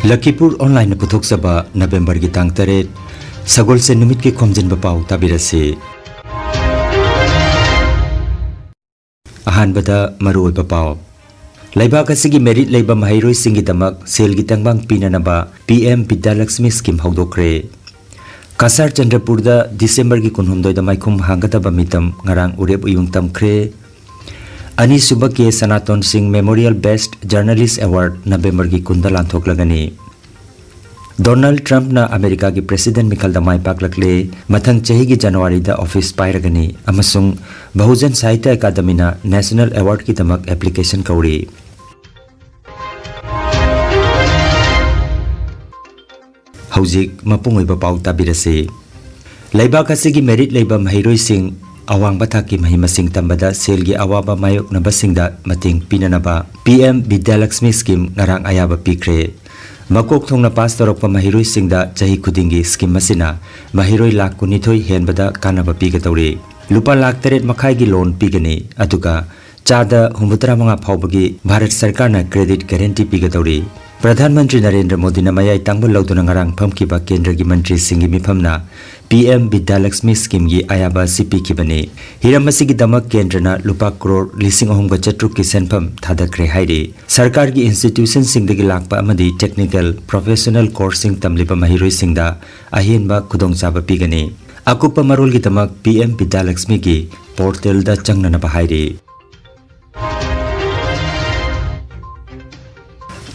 Lakhipur online puthok saba November ki tang taret sagol se numit ki Khomjinba Pao tabirase. Ahan bada maru iba pao. Laibak asigi merit laiba mahiroi singi damak sel gi tangbang pinanaba PM Vidyalaxmi scheme haudokre. Kasar Chandrapur da December ki kunhumdoi da maikhum hangataba mitam ngarang urep uyung tamkre. Ani suba ke Sanaton Singh Memorial Best Journalist Award November ki kunda lanthok lagani. Donald Trump na America ki President Mikhal da mai pak lakle mathang chahi ki January da office pairagani amasung Bahujan Sahitya Academy na National Award ki tamak application kauri. Haujik mapung oiba pau tabirase. Laibak asigi merit laiba mahiroi sing awang bathaki mahimasing tambada selgi awaba mayok na basingda mating pinanaba PM Vidyalaxmi scheme ngarang ayaba pikre. Makok thongna pass torokpa mahiroi singda chahi khudingi scheme masina mahiroi lakh kunithoi henbada kanaba pigatawri. Lupa lakh taret makhai gi loan pigani atuka chada humbutra manga phawbagi Bharat Sarkar na credit guarantee pigatawri. Pradhanmantri Narendra Modi na mayai tangbul lauduna ngarang phamkiba kendra gi mantri singi mifamna PM Vidyalaxmi scheme gi ayaba CP kibani. Hiramasi gi damak kendra na lupa crore lising ahum ga chatruk ki senpham thadakre hairi. Sarkar gi institution singdagi lakpa amadi technical professional course sing tamliba mahiroi singda ahenba khudongchaba pigani. Akupa marol gi damak PM Vidyalaxmi gi portal da changnana ba hairi.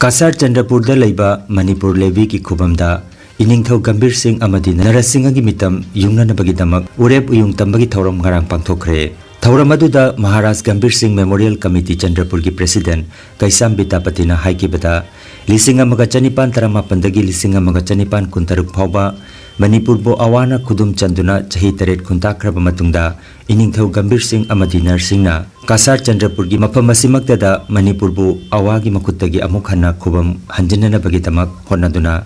Kasar Chandrapur da laiba Manipur levi ki khubamda iningthau Gambir Singh amadi Narasingha gi mitam yungnana bagi damak urep uyung tambagi thauram ngarang pangthokre. Thauram aduda Maharaj Gambir Singh Memorial Committee Chandrapur gi President Kaisam Bitapati na haikibada lisinga maga chanipan taramapandagi lisinga maga chanipan kuntaruk phawba Manipur bo awana khudum chanduna chahi taret khuntakraba matungda iningthau Gambir Singh amadi Narsingh na Kasar Chandrapur gi mafam asimakta da Manipur bo awagi makuttagi amuk hanna khubam hanjinana bagi tamak honaduna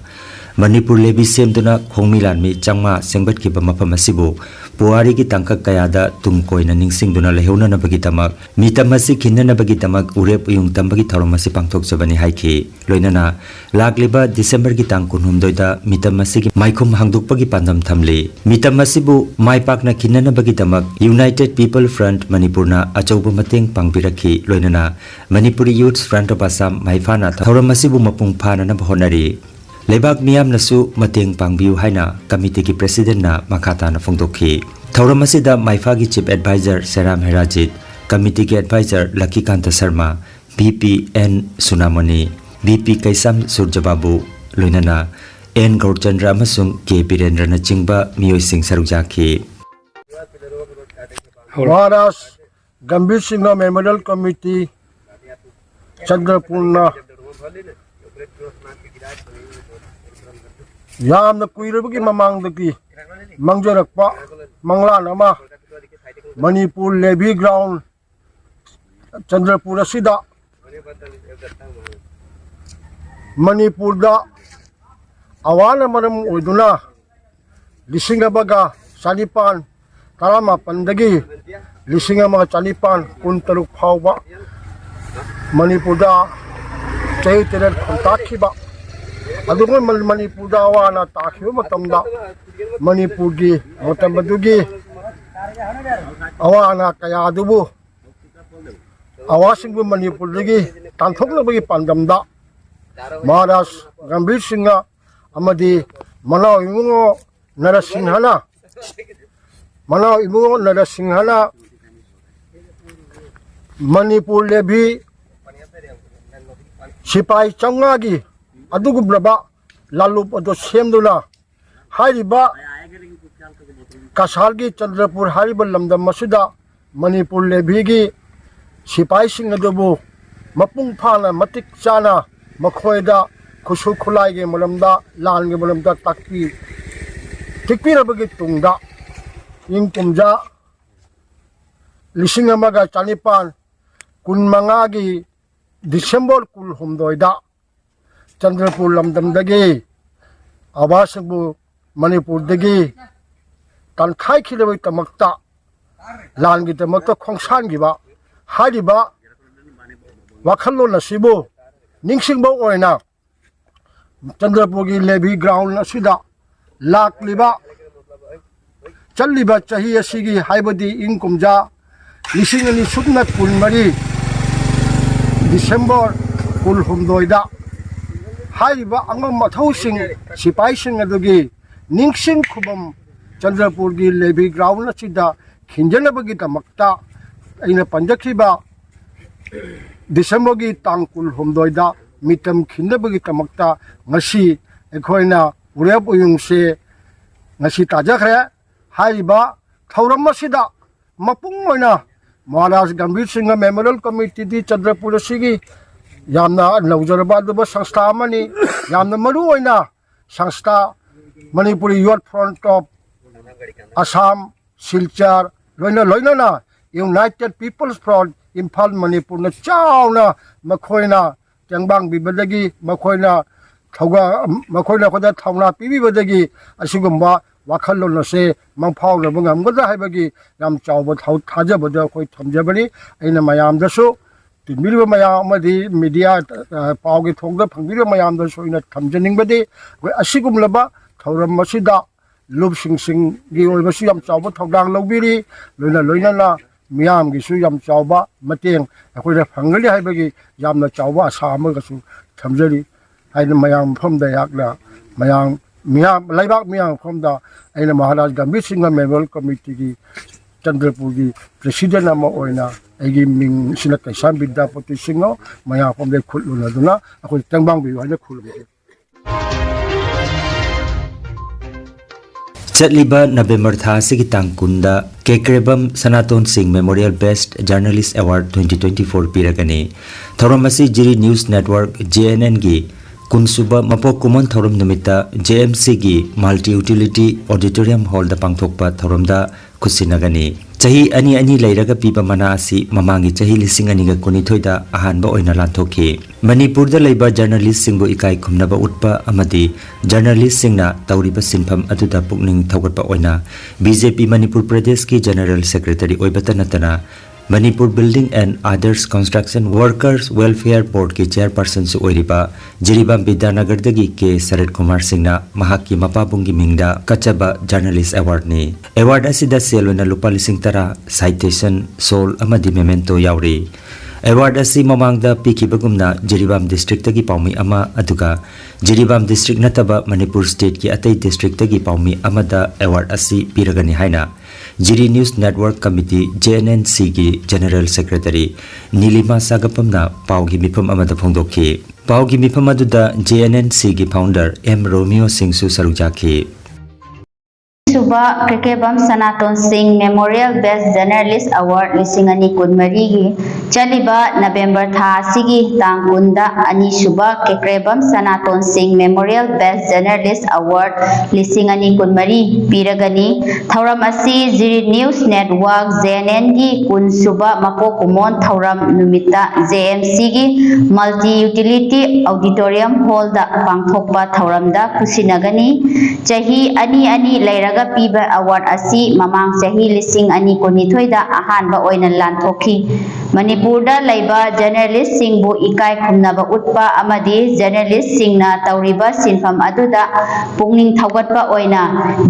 Manipur lebi semduna khongmilanmi changma sengbat ki mafam asibu puari ki tangkak kayada tungkoina ningsingduna leheuna na bagi tamak mitamasi khinna bagi tamak urep uyung tambagi thauromasi pangthok jabani haiki loinana lagliba December ki tang kunhumdoida mitamasi ki maikhum hangdukpagi pandam thamli mitamasi bu maipakna khinna bagi tamak United People Front Manipur na achauba mateng pangbirakhi loinana Manipuri Youth Front of Assam maifana thauromasi bu mapung phana na honari Lebak miyam nasu mateng pangbiu haina committee ki president na makata na phongdokhi thauram asida maifa gi chief advisor Seram Herajit committee ki advisor Lakhikanta Sharma BP N Sunamani BP Kaisam Surjababu loinana N Gaurchandra amasung K Birendra na chingba miyoi sing sarukjakhi Maharaj Gambir Singh Memorial Committee Chandrapur na Yamna kuirabagi mamangdagi mangjarakpa manglan ama Manipur Levy Ground Chandrapur asida Manipur da awana maram oiduna lisinga baga salipan karama pandagi lisinga mga salipan kuntaruk phawba Manipur da chahi tiret kontakhiba Adungan Manipur da awana takhiba matamda Manipur gi matabadugi awana kaya adubu awasing bu Manipur lagi tanthokna bagi pandamda Maharaj Gambir Singh amadi Manau imungo Narasinghana Manipur lebi sipai changagi adugubraba lalup ado semduna hariba kasargi Chandrapur hariba lamdam masuda Manipur lebigi sipai sing adubu mapung phana matik chana makhoida khusu khulai ge malamda lan ge malamda takpi tikpirabagi tungda ing kumja lising amaga chanipan kunmangagi December kul humdoida Chandrapur lamdam dagi abasangbu Manipur dagi tankhai khilabai tamakta lan gi tamakta khongsan gi ba hariba wakhallo nasibu ningsingbo oina Chandrapur की levy ground असिदा लाखलिबा चलिबा चाही असिगी हाइबदी इंग कुमजा लिसिंग अनि सुपना कुलमरी दिसंबर कुल हुमदोइदा हाइबा अंगम मथौसिंग सिपाइसिंग अदुगी निंगसिंग खुबम चंद्रपुर की levy ground असिदा खिंजनबगी दमक्ता अइना पंजखिबा दिसंबर की तांग कुल हुमदोइदा मितम खिंदबगी दमक्ता ngasi अखोइना उरेब उयुंग से ngasi ताजखरे हाइबा थौरम असिदा मपुंग ओइना महाराज गंभीर सिंह मेमोरियल कमिटी दी चंद्रपुर सिगी यामना नौजरबा दुबा संस्था अमनी यामना मरु ओइना संस्था Manipuri youth front of Assam Silchar लोइना united people's front Imphal Manipur न चावना मखोइना तेंबांग बिबदगी मखोइना थौगा मखोइना खोदा थौना पीबीबदगी असिगुम्बा वाखल्लोन से मंफावनब ngамगदा हाइबगी याम चावब थाजबद अखोइ थमजबनी अइना मयामदसु तिनबिरब मयामदि मीडिया पावगे थोंगदा फंगिरब मयामदसु इना थमजनिंगबदि असिगुमलबा थौरम मसिदा लुबसिंगी ओइबसु याम चावब थौदांग लौबिरी लोइना मियामगिसु याम चावब मतेंग अखोइना फंगली हाइबगी यामना चावब आशा अमगसु थमजरी हाइना मयाम फमदा याकला मयाम मियाम लाइबाक मियाम फमदा अइना महाराज गंभीर सिंह मेमोरियल कमिटी की चंद्रपुर की प्रेसिडेंट अमा ओइना अगी मिंग सिना कैसान विद्यापति सिंह मया फमदे खुलुनदुना अखोइ तंबांग बिउ हाइना खुलुगे चटलिबा नवंबर था से तांग कुंदा Kekrebam Sanatan Singh memorial best journalist award 2024 पीरगनी थौरम असी जिरी न्यूज नेटवर्क JNN की कुनसुबा मपोक कुमन थौरम निमित्ता JMC की मल्टी यूटिलिटी ऑडिटोरियम हॉल दा पांगथोकपा थौरमदा खुसिनगनी चाही अनि लेरगा पीबा मना असि ममांगी चाही लिसिंग अनिगा कुनिथोइदा अहानबा ओइना लांथोखि मणिपुर दा लैबा जर्नलिस्ट सिंगबो इकाई खुमनबा उटपा अमदि जर्नलिस्ट सिंगना तौरिबा सिनफम अदुदा पुकनिंग थौगटपा ओइना BJP मणिपुर प्रदेश की जनरल सेक्रेटरी ओइबता नतना Manipur building and others construction workers welfare board की चेयरपर्सन से ओइरिबा जिरीबाम विद्यानगर के शरद कुमार सिंह महाकी मपाबुंगी मिंगदा कचबा जर्नलिस्ट अवार्ड ने अवार्ड असिदा सेलोना लुपा लिसिंग तरा साइटेशन सोल अमदी मेमेंटो यावरी अवार्ड असी ममांगदा पीखिबगुमना जिरीबाम डिस्ट्रिक्ट की पाउमी अमा अदुगा जिरीबाम डिस्ट्रिक्ट नतबा मणिपुर स्टेट की अतई डिस्ट्रिक्ट की पाउमी अमदा अवार्ड असी पीरगनी हाइना Jiri news network committee JNNC की जनरल सेक्रेटरी नीलिमा सागपमना पाउगी मिफम अमदा फोंदोखि पाउगी मिफम अदुदा JNNC की फाउंडर M रोमियो सिंह सु सरुजाखि सुबा Krikebam Sanatan Singh memorial best journalist award लिसिंग अनि कुनमरी की चलिबा नवंबर था सिगी तांग कुंदा अनि सुबा Krikebam Sanatan Singh memorial best journalist award लिसिंग अनि कुनमरी पीरगनी थौरम असि जिरी न्यूज नेटवर्क JNN की कुन सुबा मको कुमोन थौरम नुमिता JMC की मल्टी यूटिलिटी ऑडिटोरियम हॉल दा पांगथोकपा थौरम दा खुसिनगनी चाही अनि लेरगा पीबा अवार्ड असी ममांग चाही लिसिंग अनि कुनिथोइदा अहानबा ओइना लांथोखि मणिपुर दा लैबा जर्नलिस्ट सिंगबु इकाई खुमनबा उटपा अमदी जर्नलिस्ट सिंगना तौरिबा सिनफम अदुदा पुंगनिंग थौगटपा ओइना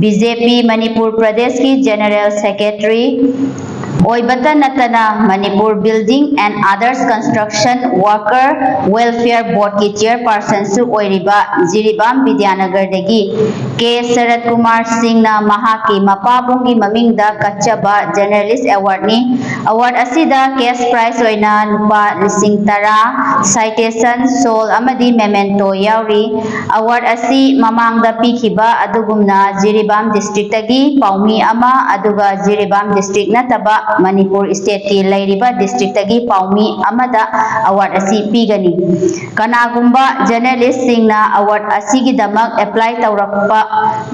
BJP मणिपुर प्रदेश की जनरल सेक्रेटरी ओइबता नतना Manipur building and others construction worker welfare board की चेयरपर्सन सु ओइरिबा जिरीबाम विद्यानगर दगी के शरद कुमार सिंह ना महाकी मपाबुंगी ममिंगदा कच्चबा जर्नलिस्ट अवार्ड नि अवार्ड असिदा कैश प्राइज ओइना लुपा लिसिंग तरा साइटेशन सोल अमदी मेमेंटो यावरी अवार्ड असी ममांगदा पीखिबा अदुगुमना जिरीबाम डिस्ट्रिक्ट तगी पाउमी अमा अदुगा जिरीबाम डिस्ट्रिक्ट नतबा मणिपुर स्टेट की लैरिबा डिस्ट्रिक्ट तगी पाउमी अमदा अवार्ड असी पीगनी कनागुम्बा जर्नलिस्ट सिंगना अवार्ड असीगी दमक अप्लाई तौरकपा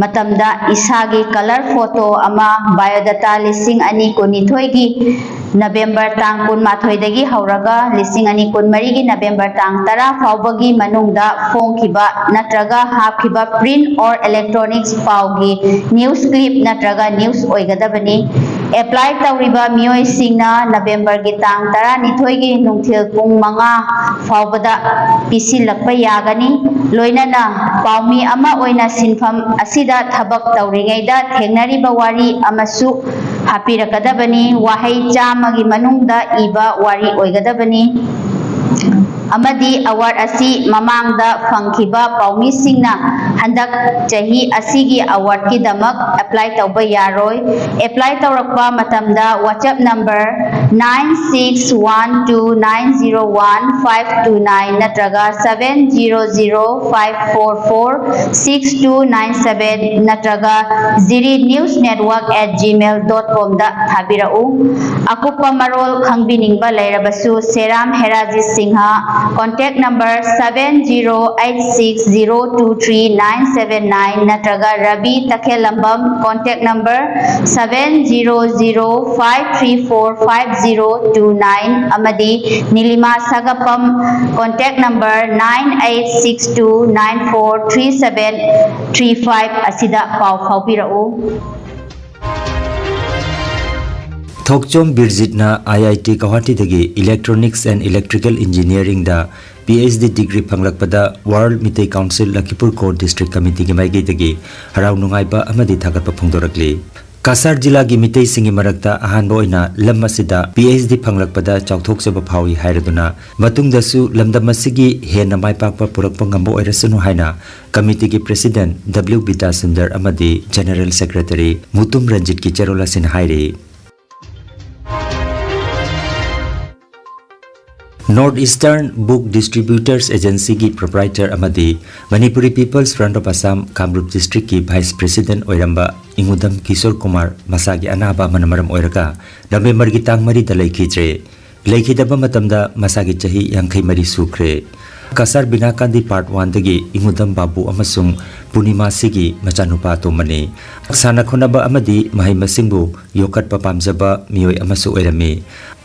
मतमदा इसागी कलर फोटो अमा बायोडाटा लिसिंग अनि कुनिथोइगी नवंबर तांग कुन माथोइदगी हौरगा लिसिंग अनि कुन मरीगी नवंबर तांग 10 फाउबगी मनुंगदा फोंखिबा नत्रगा हाफखिबा प्रिंट और इलेक्ट्रॉनिक्स पाउगी न्यूज क्लिप नत्रगा न्यूज ओइगदबनी apply tawriba miyoi singna November gi tang 12 gi nungthil pung 5 faubada pisilakpa yagani loinana paumi ama oina sinfam asida thabak tawringaida thengnariba wari amasu hapirakadabani wahai chamagi manungda iba wari oigadabani amadi award asi mamangda fangkhiba paumi singna handak chahi asigi award ki damak apply tawba yaroi apply tawrakpa matamda WhatsApp number 9612901529 natraga 7005446297 natraga zirinewsnetwork@gmail.com da thabirau akupa marol khangbining ba lairabasu Seram Heraji Singha contact number 7086023979 natraga Rabi Takhelambam contact number 7005345029 amadi Nilima Sagapam contact number 9862943735 asida pau faubirau Thokchom Birjitna IIT Guwahati dagi Electronics and Electrical Engineering da PhD degree panglakpada World Mitei Council Lakhipur Core District Committee gi maigi dagi harau nungai ba amadi thagatpa phongdorakli Kasar jila gi mitei singi marakta ahanba oina lam asida PhD panglakpada chauthokchaba phawi hairaduna matungdasu lamdam asigi hena maipakpa purakpa ngamba oirasunu haina committee gi president W Bita Sundar amadi General Secretary Mutum Ranjit ki charola sin haire Northeastern Book Distributors Agency ki proprietor amadi Manipuri People's Front of Assam Kamrup District ki Vice President oiramba Ingudam Kishore Kumar masagi anaba manamaram oiraga November gi tang mari da laikhitre laikhidaba matamda masagi chahi 53 sukre Kasar Binakandi Part 1 dagi Ingudam Babu amasung Punima sigi machanupa tomani Sana khonaba amadi mahai masingbu yokat papamjaba miyoi amasu oirami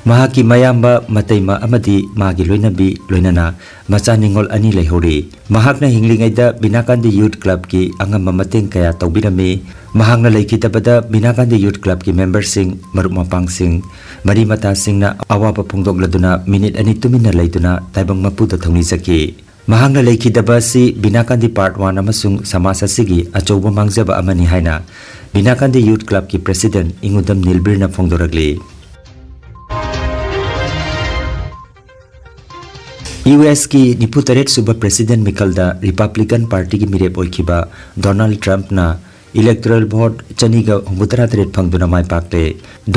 Mahaki mayamba mataima amadi magi loinabi loinana machaningol ani leihori mahakna hinglingaida Binakandi Youth Club ki angama mateng kaya tawbirami mahakna laikhitabada Binakandi Youth Club ki members sing marumapang sing mari mata singna awaba phongdokladuna minute ani tumina leiduna taibang mapuda thongni saki mahakna laikhidaba si Binakandi Part 1 amasung samasa sigi achouba mangjaba amani haina Binakandi Youth Club ki president Ingudam Nilbirna phongdoragli US की निपुतरेट सुबह president मिकलदा Republican Party की मिरेप ओइखिबा Donald Trump ना electoral vote चनीगा हुमुतरा तरेट फंगदुना माय पाकले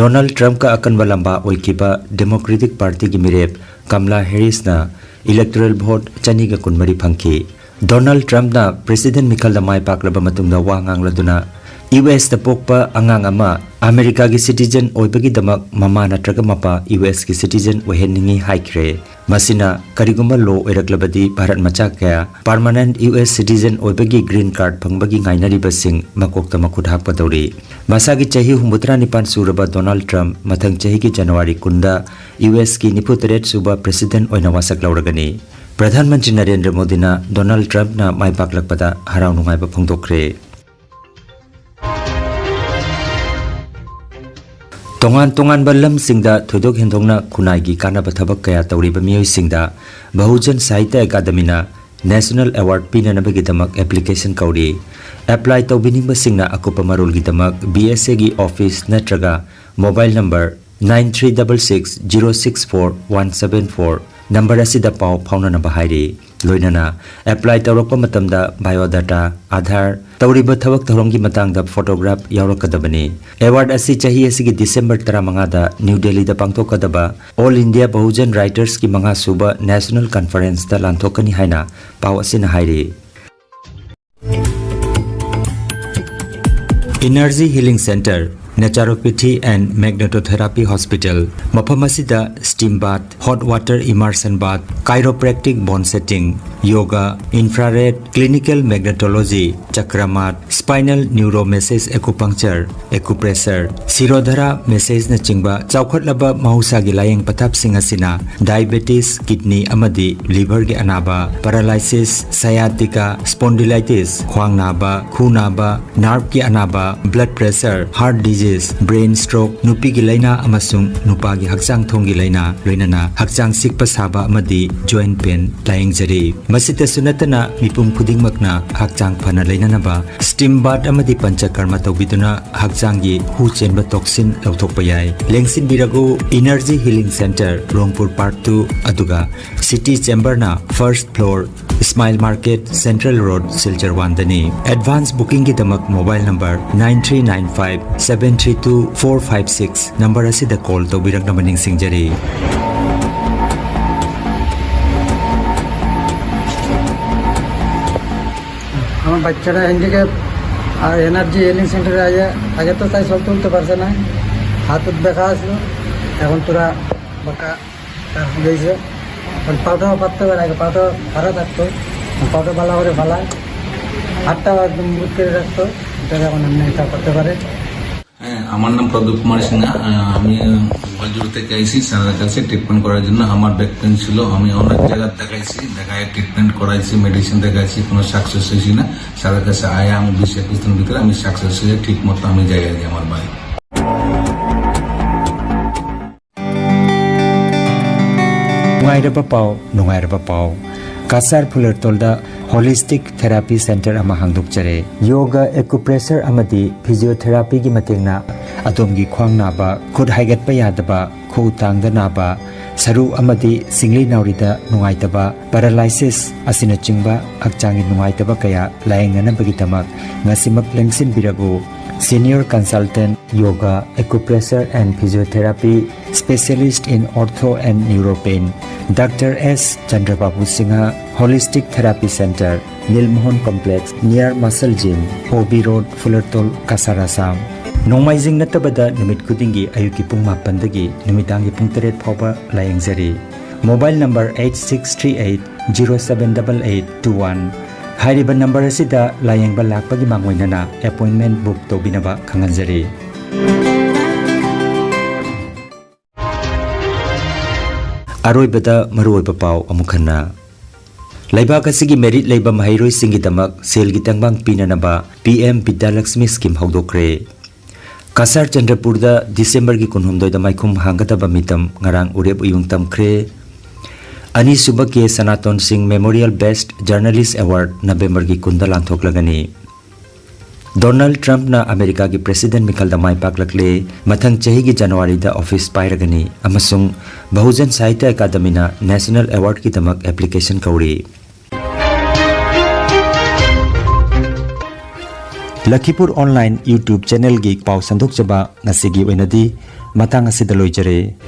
डोनाल्ड ट्रंप का अकनबा लंबा ओइखिबा डेमोक्रेटिक पार्टी की मिरेप कमला हैरिस ना इलेक्टोरल वोट चनीगा कुनमरी फंगखि डोनाल्ड ट्रंप ना प्रेसिडेंट मिकलदा माय पाकलबा मतुंगदा वा ngangloduna US ता पोकपा अंगांग अमा अमेरिका की सिटीजन ओइबगी दमक ममा नत्रगा मपा US की सिटीजन ओहेनिंगी हाइक्रे मसिना करिगुम्बा लो ओइरक्लबदी भारत मचा कया परमानेंट US सिटीजन ओइबगी ग्रीन कार्ड फंगबगी ngainariबसिंग मकोक्ता मखुद हाकपदौरी मसागी चाही 93 सुरबा डोनाल्ड ट्रंप मथंग चाही की जनवरी 10 US की 93 सुबा प्रेसिडेंट ओइना वासक लौरगनी प्रधानमंत्री नरेंद्र मोदी ना डोनाल्ड ट्रंप ना माइपाकलकपदा हराव नुंगाइबा फोंदोक्रे Tongan balam singda thodok hendongna khunai gi kana bathaba kaya tawriba miyoi singda Bahujan Sahitya Academy na National Award pinanaba gi damak application kauri apply tawbining ba singna akupa marol gi damak BSA gi office natraga mobile number 9366064174 number asida pau phauna na bahairi loinana apply tawrakpa matamda biodata Aadhaar tawriba thabak thorong gi matangda photograph yaurakadabani award asi chahi asigi December 15 da New Delhi da pangthokadaba All India Bahujan Writers ki manga suba National Conference da lanthokani haina pau asina hairi Energy Healing Center Naturopathy and Magnetotherapy Hospital Mapamasida Steam Bath Hot Water Immersion Bath Chiropractic Bone Setting Yoga Infrared Clinical Magnetology Chakramat Spinal Neuromassage Acupuncture Acupressure Sirodhara Massage na chingba chawkhatlaba mahusagi layeng pathap singasina Diabetes Kidney amadi Liver gi anaba Paralysis Sciatica Spondylitis Khwang naba Khu naba Nerve gi anaba Blood Pressure Heart Disease paralysis, brain stroke, nupi gi laina amasung nupa gi hakchang thong gi laina loinana hakchang sikpa saba amadi joint pain laing jari masita sunatana mipum khuding makna hakchang phana lainana ba steam bath amadi panchakarma tawbiduna hakchang gi hu chenba toxin lauthokpa yai lengsin birago energy healing center rongpur park 2 aduga city chamber na first floor Smile Market Central Road Silchar 1 dani advance booking gi damak mobile number 9395732456 number asida call tawbirak na maning singjari আমার বাচ্চাটা handicap আর energy healing সেন্টারে আগে তো তাই সব তুলতে পারছে না হাত ব্যথা আসলো এখন তোরা বাঁকা গেছে পাউটাও পাততে পারে আগে পাউটা ভাড়া থাকতো পাউটা ভালো করে ফালায় হাতটাও একদম মুখ করে রাখতো এটা এখন এমনি এটা করতে পারে হ্যাঁ আমার নাম প্রদীপ কুমার সিনহা আমি বাজুর থেকে আইসি স্যারের কাছে ট্রিটমেন্ট করার জন্য আমার ব্যাক পেন ছিল আমি অনেক জায়গায় দেখাই ট্রিটমেন্ট করাইছি মেডিসিন দেখাইছি কোনো সাকসেস হয়েছি না স্যারের কাছে আয়া আমি 20-21 দিন ভিতরে আমি সাকসেস হয়ে ঠিক মতো আমি জায়গায় যাই আমার বাড়ি Nungairaba Pao Kasar Pulertolda Holistic Therapy Center ama hangdukjare yoga acupressure amadi physiotherapy gi matengna adomgi khwang naba khud haigat pa yadaba khu tangda naba saru amadi singli naurida nungaitaba paralysis asina chingba hakchangi nungaitaba kaya laengana bagi tamak ngasimak lengsin birago Senior Consultant Yoga Acupressure and Physiotherapy Specialist in Ortho and Neuropain Dr. S. Chandrababu Singha Holistic Therapy Center Nilmohon Complex near Muscle Gym OB Road Fullertol Kasarasam Nomaizing natabada numit kudingi ayuki pung mapandagi numitangi pung 3 phawba layengjari Mobile number 8638078821 Hairiba number asida layengba lakpagi mangwainana appointment book tobinaba khanganjari Aroibada maruoiba pau amukhanna Laibak asigi merit leiba mahairoi singi damak sel gi tangbang pinanaba PM Vidyalaxmi scheme hawdokre Kasar Chandrapurda December gi kunhumdoi da maikhum hangataba mitam ngarang urep uyung tamkhre Ani Subake Sanaton Singh Memorial Best Journalist Award November ki kundalan thoklagani Donald Trump na America ki President Mikhal da mai paklakle mathang chahi ki January da office pairagani amasung Bahujan Sahitya Academy na National Award ki tamak application kauri Lakhipuronline YouTube channel gi pau sandok chaba ngasigi oinadi matang asida loijare